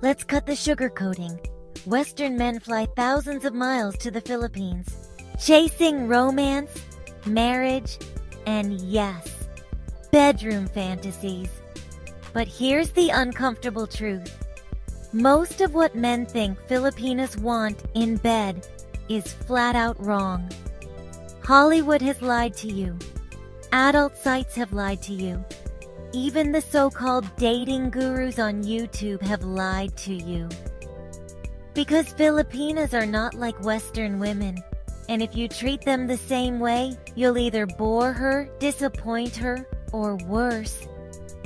Let's cut the sugarcoating. Western men fly thousands of miles to the Philippines, chasing romance, marriage, and yes, bedroom fantasies. But here's the uncomfortable truth. Most of what men think Filipinas want in bed is flat out wrong. Hollywood has lied to you. Adult sites have lied to you. Even the so-called dating gurus on YouTube have lied to you. Because Filipinas are not like Western women, and if you treat them the same way, you'll either bore her, disappoint her, or worse,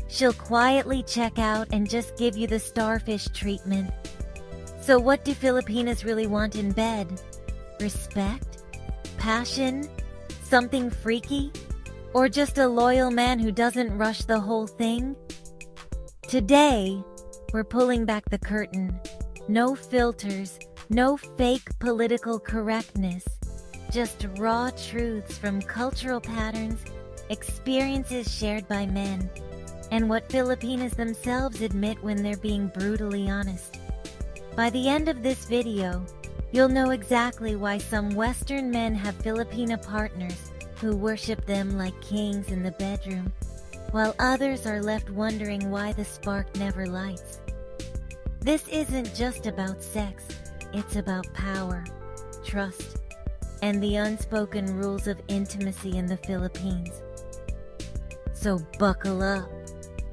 she'll quietly check out and just give you the starfish treatment. So what do Filipinas really want in bed? Respect? Passion? Something freaky? Or just a loyal man who doesn't rush the whole thing? Today, we're pulling back the curtain. No filters, no fake political correctness. Just raw truths from cultural patterns, experiences shared by men, and what Filipinas themselves admit when they're being brutally honest. By the end of this video, you'll know exactly why some Western men have Filipina partners who worship them like kings in the bedroom, while others are left wondering why the spark never lights. This isn't just about sex, it's about power, trust, and the unspoken rules of intimacy in the Philippines. So buckle up,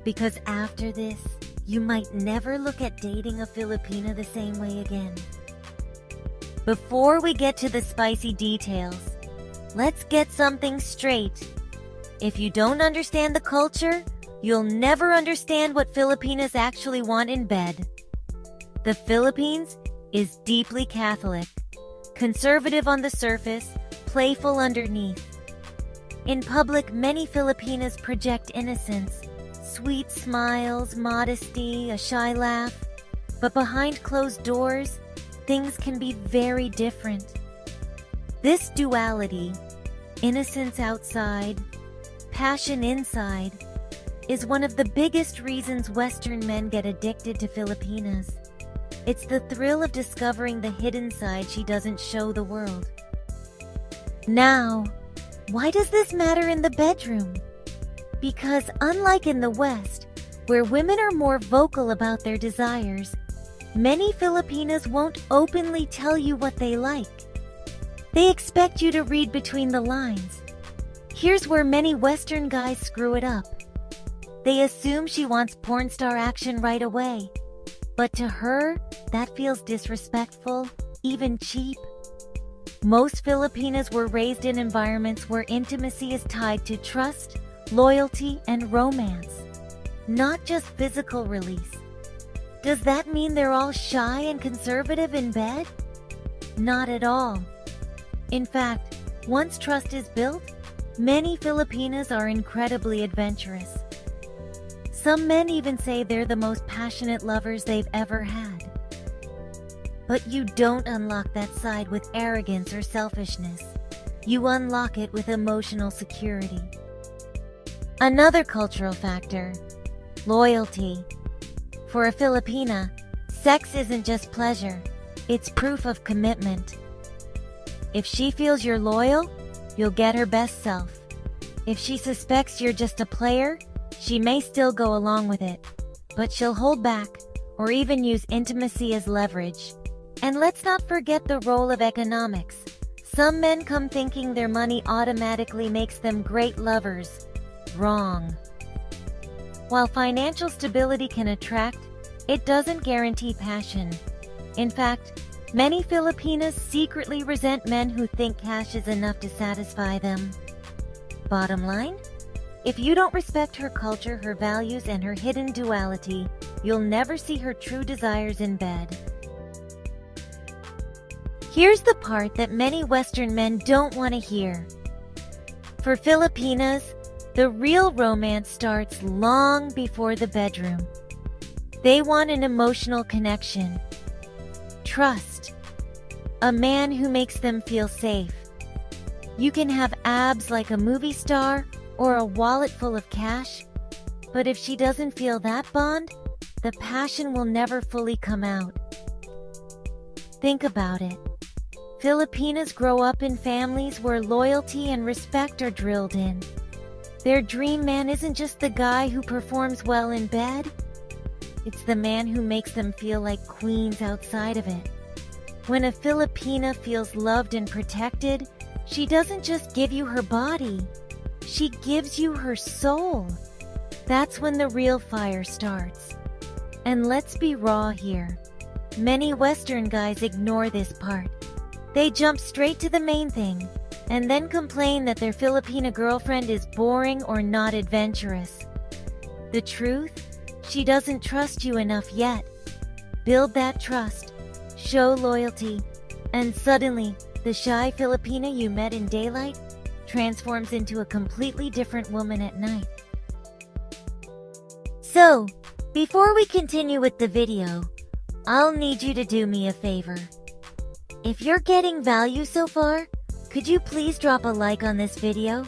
because after this, you might never look at dating a Filipina the same way again. Before we get to the spicy details, let's get something straight. If you don't understand the culture, you'll never understand what Filipinas actually want in bed. The Philippines is deeply Catholic, conservative on the surface, playful underneath. In public, many Filipinas project innocence, sweet smiles, modesty, a shy laugh. But behind closed doors, things can be very different. This duality, innocence outside, passion inside, is one of the biggest reasons Western men get addicted to Filipinas. It's the thrill of discovering the hidden side she doesn't show the world. Now, why does this matter in the bedroom? Because unlike in the West, where women are more vocal about their desires, many Filipinas won't openly tell you what they like. They expect you to read between the lines. Here's where many Western guys screw it up. They assume she wants porn star action right away. But to her, that feels disrespectful, even cheap. Most Filipinas were raised in environments where intimacy is tied to trust, loyalty, and romance, not just physical release. Does that mean they're all shy and conservative in bed? Not at all. In fact, once trust is built, many Filipinas are incredibly adventurous. Some men even say they're the most passionate lovers they've ever had. But you don't unlock that side with arrogance or selfishness. You unlock it with emotional security. Another cultural factor, loyalty. For a Filipina, sex isn't just pleasure, it's proof of commitment. If she feels you're loyal, you'll get her best self. If she suspects you're just a player, she may still go along with it, but she'll hold back or even use intimacy as leverage. And let's not forget the role of economics. Some men come thinking their money automatically makes them great lovers. Wrong. While financial stability can attract, it doesn't guarantee passion. In fact, many Filipinas secretly resent men who think cash is enough to satisfy them. Bottom line? If you don't respect her culture, her values, and her hidden duality, you'll never see her true desires in bed. Here's the part that many Western men don't want to hear. For Filipinas, the real romance starts long before the bedroom. They want an emotional connection, trust, a man who makes them feel safe. You can have abs like a movie star or a wallet full of cash, but if she doesn't feel that bond, the passion will never fully come out. Think about it. Filipinas grow up in families where loyalty and respect are drilled in. Their dream man isn't just the guy who performs well in bed. It's the man who makes them feel like queens outside of it. When a Filipina feels loved and protected, she doesn't just give you her body. She gives you her soul. That's when the real fire starts. And let's be raw here. Many Western guys ignore this part. They jump straight to the main thing, and then complain that their Filipina girlfriend is boring or not adventurous. The truth? She doesn't trust you enough yet. Build that trust, show loyalty, and suddenly, the shy Filipina you met in daylight transforms into a completely different woman at night. So, before we continue with the video, I'll need you to do me a favor. If you're getting value so far, could you please drop a like on this video?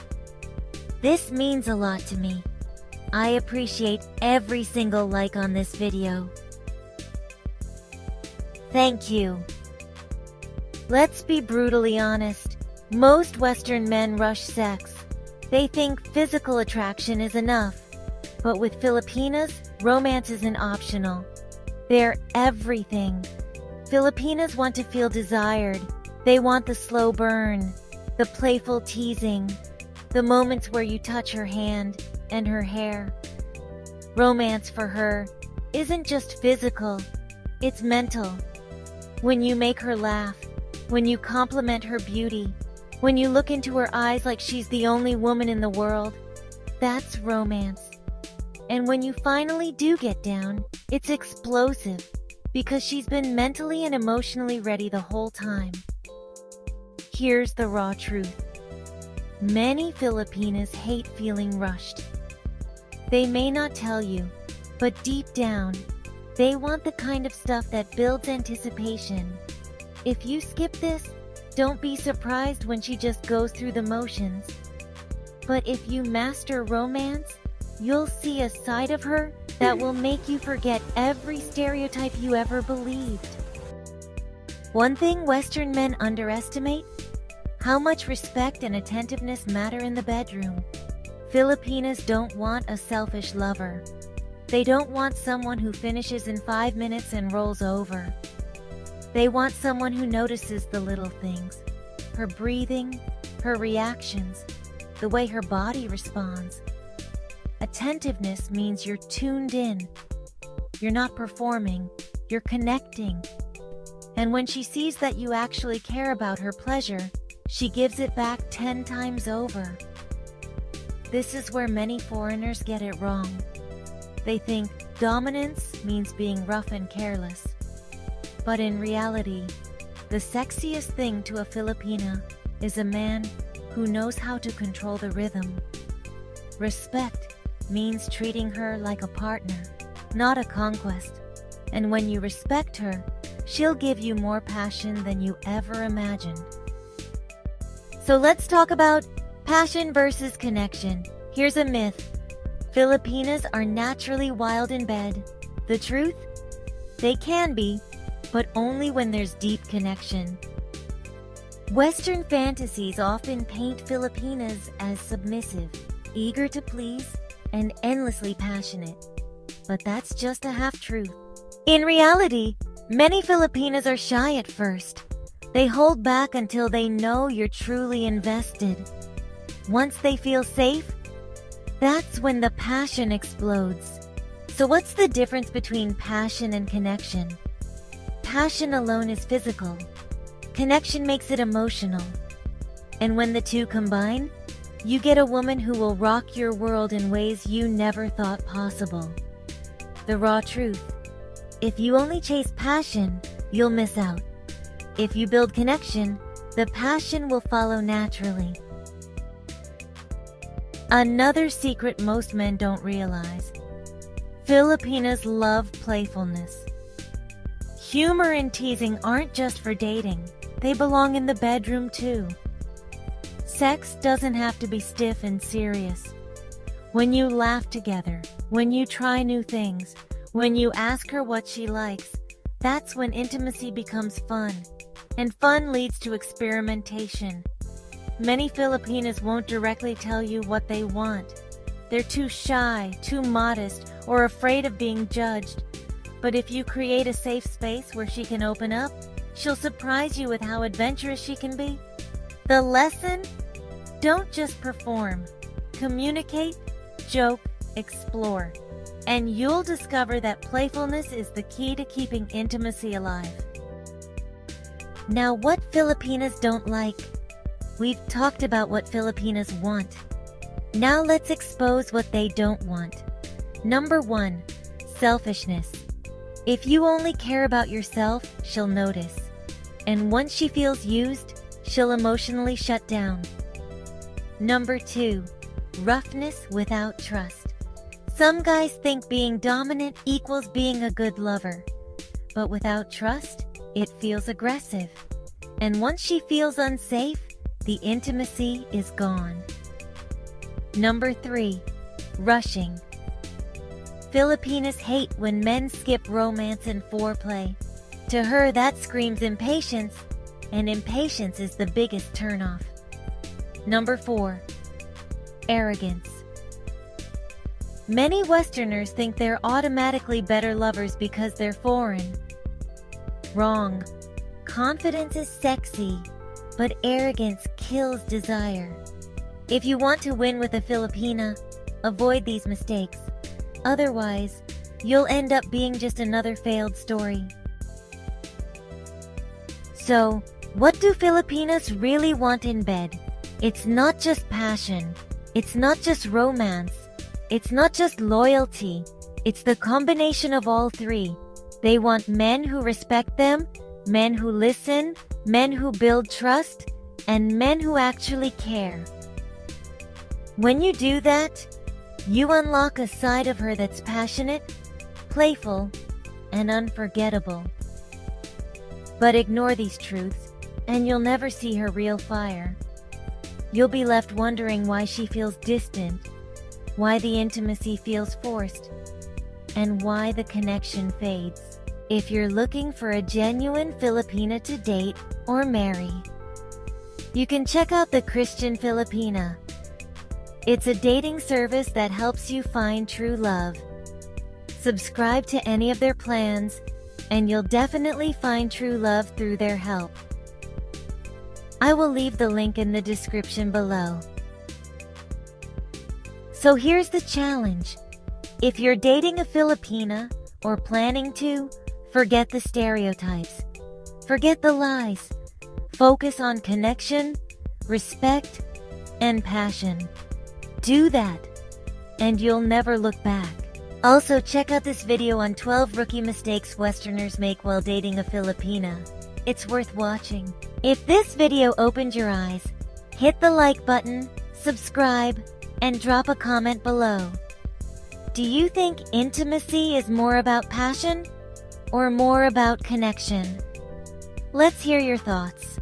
This means a lot to me. I appreciate every single like on this video. Thank you. Let's be brutally honest. Most Western men rush sex. They think physical attraction is enough. But with Filipinas, romance isn't optional. They're everything. Filipinas want to feel desired. They want the slow burn, the playful teasing, the moments where you touch her hand and her hair. Romance for her isn't just physical, it's mental. When you make her laugh, when you compliment her beauty, when you look into her eyes like she's the only woman in the world, that's romance. And when you finally do get down, it's explosive, because she's been mentally and emotionally ready the whole time. Here's the raw truth. Many Filipinas hate feeling rushed. They may not tell you, but deep down, they want the kind of stuff that builds anticipation. If you skip this, don't be surprised when she just goes through the motions. But if you master romance, you'll see a side of her that will make you forget every stereotype you ever believed. One thing Western men underestimate: how much respect and attentiveness matter in the bedroom. Filipinas don't want a selfish lover. They don't want someone who finishes in 5 minutes and rolls over. They want someone who notices the little things: her breathing, her reactions, the way her body responds. Attentiveness means you're tuned in. You're not performing, you're connecting. And when she sees that you actually care about her pleasure, she gives it back 10 times over. This is where many foreigners get it wrong. They think dominance means being rough and careless. But in reality, the sexiest thing to a Filipina is a man who knows how to control the rhythm. Respect means treating her like a partner, not a conquest. And when you respect her, she'll give you more passion than you ever imagined. So let's talk about passion versus connection. Here's a myth. Filipinas are naturally wild in bed. The truth? They can be, but only when there's deep connection. Western fantasies often paint Filipinas as submissive, eager to please, and endlessly passionate. But that's just a half-truth. In reality, many Filipinas are shy at first. They hold back until they know you're truly invested. Once they feel safe, that's when the passion explodes. So what's the difference between passion and connection? Passion alone is physical. Connection makes it emotional. And when the two combine, you get a woman who will rock your world in ways you never thought possible. The raw truth: if you only chase passion, you'll miss out. If you build connection, the passion will follow naturally. Another secret most men don't realize: Filipinas love playfulness. Humor and teasing aren't just for dating, they belong in the bedroom too. Sex doesn't have to be stiff and serious. When you laugh together, when you try new things, When you ask her what she likes, that's when intimacy becomes fun, and fun leads to experimentation. Many Filipinas won't directly tell you what they want. They're too shy, too modest, or afraid of being judged. But if you create a safe space where she can open up, she'll surprise you with how adventurous she can be. The lesson? Don't just perform. Communicate, joke, explore. And you'll discover that playfulness is the key to keeping intimacy alive. Now, what Filipinas don't like? We've talked about what Filipinas want. Now let's expose what they don't want. Number 1, selfishness. If you only care about yourself, she'll notice. And once she feels used, she'll emotionally shut down. Number 2, roughness without trust. Some guys think being dominant equals being a good lover. But without trust, it feels aggressive. And once she feels unsafe, the intimacy is gone. Number 3, rushing. Filipinas hate when men skip romance and foreplay. To her, that screams impatience, and impatience is the biggest turnoff. Number 4, arrogance. Many Westerners think they're automatically better lovers because they're foreign. Wrong. Confidence is sexy, but arrogance kills desire. If you want to win with a Filipina, avoid these mistakes. Otherwise, you'll end up being just another failed story. So, what do Filipinas really want in bed? It's not just passion. It's not just romance. It's not just loyalty. It's the combination of all three. They want men who respect them, men who listen, men who build trust, and men who actually care. When you do that, you unlock a side of her that's passionate, playful, and unforgettable. But ignore these truths, and you'll never see her real fire. You'll be left wondering why she feels distant, why the intimacy feels forced, and why the connection fades. If you're looking for a genuine Filipina to date or marry, you can check out the Christian Filipina. It's a dating service that helps you find true love. Subscribe to any of their plans, and you'll definitely find true love through their help. I will leave the link in the description below. So here's the challenge. If you're dating a Filipina or planning to, forget the stereotypes. Forget the lies. Focus on connection, respect, and passion. Do that, and you'll never look back. Also, check out this video on 12 rookie mistakes Westerners make while dating a Filipina. It's worth watching. If this video opened your eyes, hit the like button, subscribe, and drop a comment below. Do you think intimacy is more about passion or more about connection? Let's hear your thoughts.